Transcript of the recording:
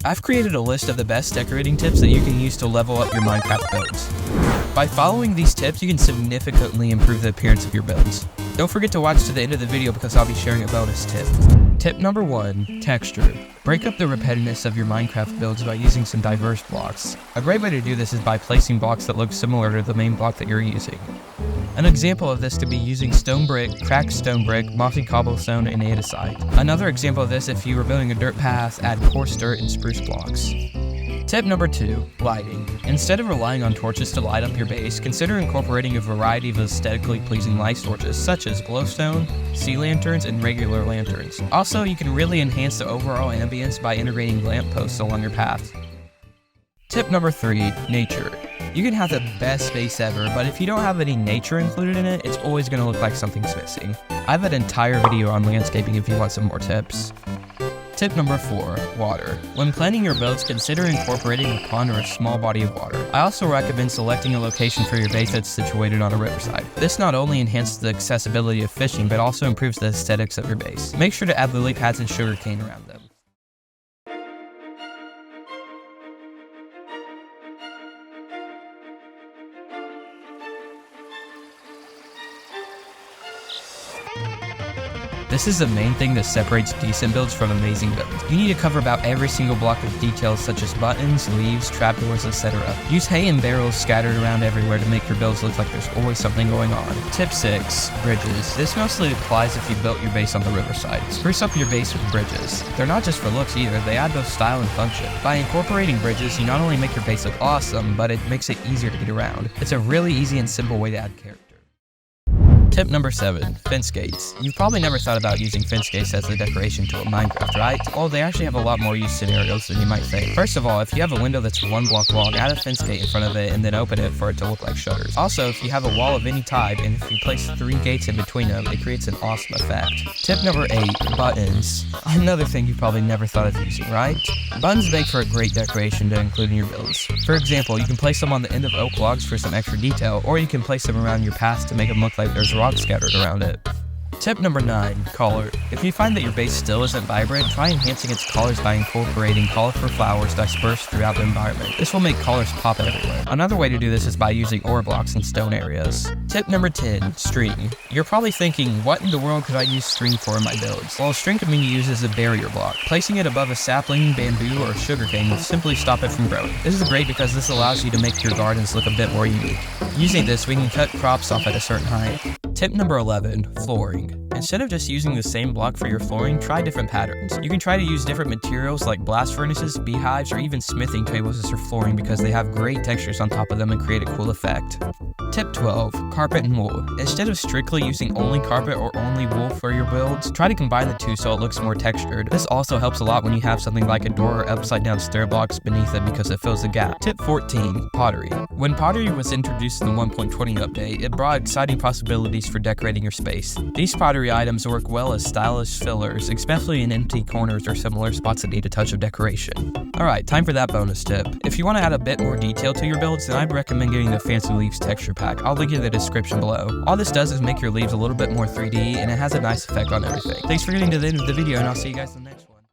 I've created a list of the best decorating tips that you can use to level up your Minecraft builds. By following these tips, you can significantly improve the appearance of your builds. Don't forget to watch to the end of the video because I'll be sharing a bonus tip. Tip number 1, texture. Break up the repetitiveness of your Minecraft builds by using some diverse blocks. A great way to do this is by placing blocks that look similar to the main block that you're using. An example of this could be using stone brick, cracked stone brick, mossy cobblestone, and andesite. Another example of this, if you were building a dirt path, add coarse dirt and spruce blocks. Tip number 2, lighting. Instead of relying on torches to light up your base, consider incorporating a variety of aesthetically pleasing light sources such as glowstone, sea lanterns, and regular lanterns. Also, you can really enhance the overall ambience by integrating lampposts along your path. Tip number 3, nature. You can have the best base ever, but if you don't have any nature included in it, it's always going to look like something's missing. I have an entire video on landscaping if you want some more tips. Tip number 4, water. When planning your builds, consider incorporating a pond or a small body of water. I also recommend selecting a location for your base that's situated on a riverside. This not only enhances the accessibility of fishing, but also improves the aesthetics of your base. Make sure to add lily pads and sugarcane around them. This is the main thing that separates decent builds from amazing builds. You need to cover about every single block with details such as buttons, leaves, trapdoors, etc. Use hay and barrels scattered around everywhere to make your builds look like there's always something going on. Tip 6, bridges. This mostly applies if you built your base on the riverside. Spruce up your base with bridges. They're not just for looks either, they add both style and function. By incorporating bridges, you not only make your base look awesome, but it makes it easier to get around. It's a really easy and simple way to add character. Tip number 7, fence gates. You've probably never thought about using fence gates as a decoration tool in Minecraft, right? Well, they actually have a lot more use scenarios than you might think. First of all, if you have a window that's 1 block long, add a fence gate in front of it and then open it for it to look like shutters. Also, if you have a wall of any type and if you place 3 gates in between them, it creates an awesome effect. Tip number 8, buttons. Another thing you probably never thought of using, right? Buttons make for a great decoration to include in your builds. For example, you can place them on the end of oak logs for some extra detail, or you can place them around your path to make them look like there's rocks scattered around it. Tip number 9, color. If you find that your base still isn't vibrant, try enhancing its colors by incorporating colorful flowers dispersed throughout the environment. This will make colors pop everywhere. Another way to do this is by using ore blocks in stone areas. Tip number 10, string. You're probably thinking, what in the world could I use string for in my builds? Well, string can be used as a barrier block. Placing it above a sapling, bamboo, or sugarcane will simply stop it from growing. This is great because this allows you to make your gardens look a bit more unique. Using this, we can cut crops off at a certain height. Tip number 11, flooring. Instead of just using the same block for your flooring, try different patterns. You can try to use different materials like blast furnaces, beehives, or even smithing tables as your flooring because they have great textures on top of them and create a cool effect. Tip 12, carpet and wool. Instead of strictly using only carpet or only wool for your builds, try to combine the two so it looks more textured. This also helps a lot when you have something like a door or upside down stair blocks beneath it because it fills the gap. Tip 14, pottery. When pottery was introduced in the 1.20 update, it brought exciting possibilities for decorating your space. These pottery items work well as stylish fillers, especially in empty corners or similar spots that need a touch of decoration. Alright, time for that bonus tip. If you want to add a bit more detail to your builds, then I'd recommend getting the Fancy Leaves texture pack. I'll link it in the description below. All this does is make your leaves a little bit more 3D, and it has a nice effect on everything. Thanks for getting to the end of the video, and I'll see you guys in the next one.